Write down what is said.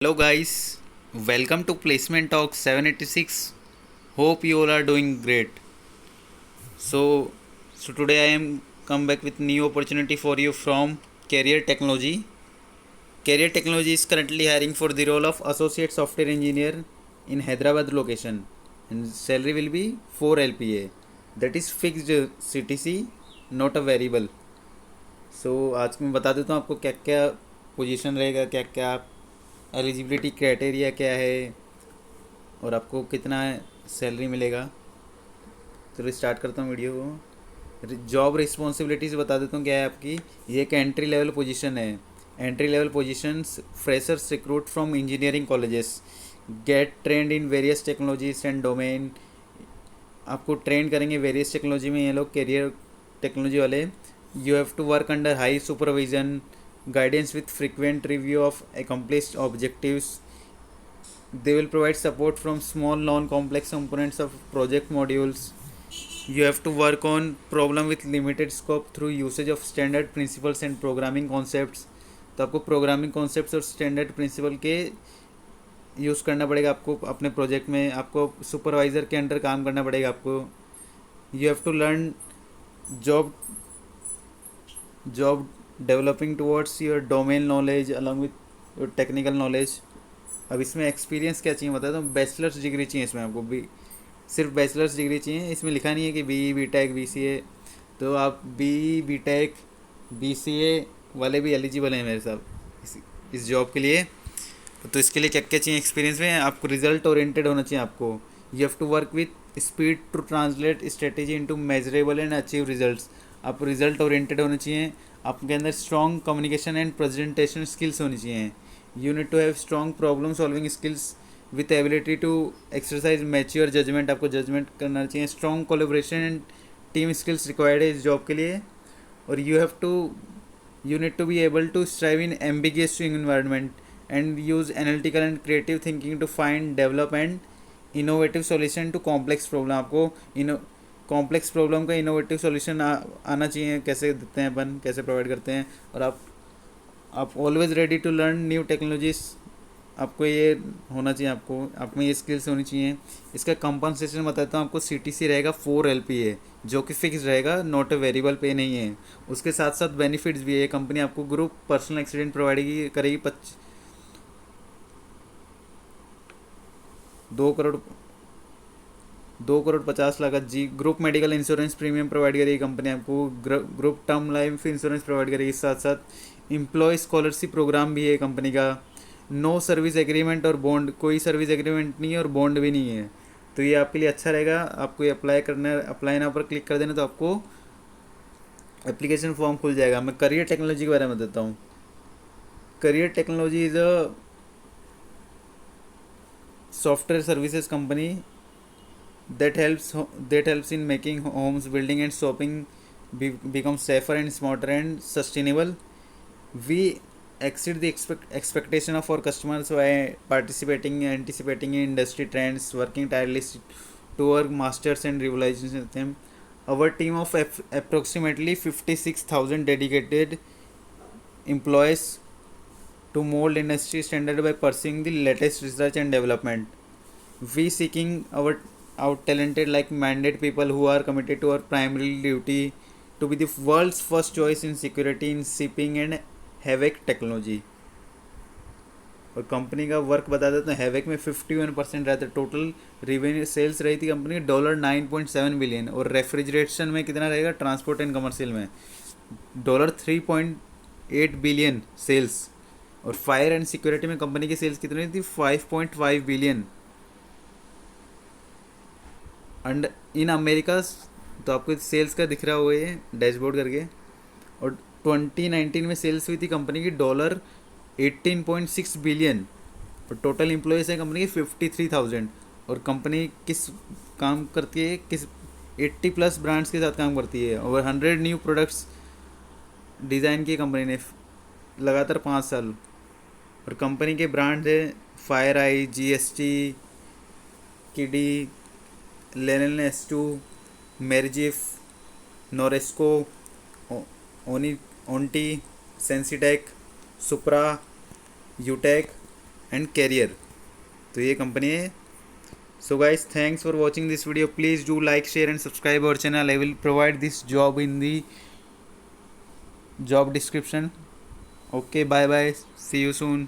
Hello guys, welcome to Placement Talk 786. Hope you all are doing great. So today I am come back with new opportunity for you from Career Technology. Career Technology is currently hiring for the role of Associate Software Engineer in Hyderabad location, and salary will be 4 LPA. That is fixed CTC, not a variable. आज मैं बता देता हूँ आपको क्या क्या position रहेगा, क्या क्या एलिजिबिलिटी क्राइटेरिया क्या है और आपको कितना सैलरी मिलेगा। चलो स्टार्ट करता हूँ वीडियो को। जॉब रिस्पॉन्सिबिलिटीज़ बता देता हूँ क्या है आपकी। ये एक एंट्री लेवल पोजीशन है। Entry level positions freshers recruit from engineering colleges get trained in various technologies and domain. आपको ट्रेन करेंगे वेरियस टेक्नोलॉजी में ये लोग, कैरियर टेक्नोलॉजी वाले। You have to work under high supervision, guidance with frequent review of accomplished objectives. They will provide support from small non-complex components of project modules. You have to work on problem with limited scope through usage of standard principles and programming concepts. तो आपको programming concepts और standard principal के use करना पड़ेगा आपको अपने project में। आपको सुपरवाइज़र के अंडर काम करना पड़ेगा आपको। You have to learn job job developing towards your domain knowledge along with your technical knowledge. अब इसमें एक्सपीरियंस क्या चाहिए बताता हूँ। बैचलर्स डिग्री चाहिए इसमें आपको भी, सिर्फ बैचलर्स डिग्री चाहिए। इसमें लिखा नहीं है कि बी टेक बी सी ए, तो आप बी टेक बी सी ए वाले भी एलिजिबल हैं मेरे साथ इस जॉब के लिए। तो इसके लिए क्या क्या चाहिए एक्सपीरियंस में, आपको रिजल्ट ओरिएंटेड होना चाहिए आपको। You have to work with speed to translate strategy into measurable and achieve results. आप रिजल्ट ओरिएंटेड होने चाहिए। आपके अंदर strong communication and presentation skills होनी चाहिए। You need to have strong problem solving skills with ability to exercise mature judgment. आपको judgment करना चाहिए। Strong collaboration and team skills required है इस जॉब के लिए। और you need to be able to strive in ambiguous environment and use analytical and creative thinking to find, develop and innovative solution to complex problem। आपको complex problem का innovative solution आना चाहिए, कैसे देते हैं अपन, कैसे प्रोवाइड करते हैं। और आप always ready to learn new technologies. आपको ये होना चाहिए, आप में ये स्किल्स होनी चाहिए। इसका कंपनसेशन बताता हूँ आपको। CTC रहेगा 4 LPA जो कि फिक्स रहेगा, नॉट ए वेरिएबल पे नहीं है। उसके साथ साथ बेनिफिट्स भी है। कंपनी आपको ग्रुप पर्सनल एक्सीडेंट प्रोवाइड करेगी 2 करोड़ 2 करोड़ 50 लाख जी। Group medical insurance premium provide करेगी कंपनी आपको। Group term life insurance provide करेगी। साथ साथ एम्प्लॉय स्कॉलरशिप प्रोग्राम भी है कंपनी का। नो सर्विस एग्रीमेंट और बॉन्ड, कोई सर्विस एग्रीमेंट नहीं है और बॉन्ड भी नहीं है। तो ये आपके लिए अच्छा रहेगा। आपको ये अप्लाई करना है, अप्लाई ना पर क्लिक कर देना तो आपको एप्लीकेशन फॉर्म खुल जाएगा। मैं करियर टेक्नोलॉजी के बारे में बताता हूँ। Career technology is a software services company that helps in making homes, building and shopping become safer and smarter and sustainable. We exceed the expectation of our customers by participating, anticipating in industry trends, working tirelessly to work masters and revolutions them. Our team of approximately 56,000 dedicated employees to mold industry standard by pursuing the latest research and development. We seeking our talented like mandate people who are committed to our primary duty to be the world's first choice in security in shipping and havoc technology. और company का work बता देते हैं। हैवेक में 51% रहता है। Total revenue sales रही थी कंपनी $9.7 बिलियन। और रेफ्रिजरेशन में कितना रहेगा, ट्रांसपोर्ट एंड कमर्शियल में $3.8 बिलियन सेल्स। और फायर एंड सिक्योरिटी में कंपनी की सेल्स कितनी थी, 5.5 बिलियन। एंड इन अमेरिका, तो आपको सेल्स का दिख रहा होगा ये डैशबोर्ड करके। और 2019 में सेल्स हुई थी कंपनी की $18.6 बिलियन। और टोटल एम्प्लॉयज़ है कंपनी की 53,000। और कंपनी किस काम करती है, किस 80+ ब्रांड्स के साथ काम करती है। और 100 न्यू प्रोडक्ट्स डिज़ाइन की कंपनी ने लगातार 5 साल। और कंपनी के ब्रांड है फायर आई, GST, किडी, लेनन S2, मेरजिफ, नोरेस्को, ओनी, ओंटी, सेंसीटेक, सुप्रा, यूटेक, एंड कैरियर। तो ये कंपनी है। So guys, thanks for watching this video. Please do like, share and subscribe our channel. I will provide this job in the job description. Okay, bye bye. See you soon.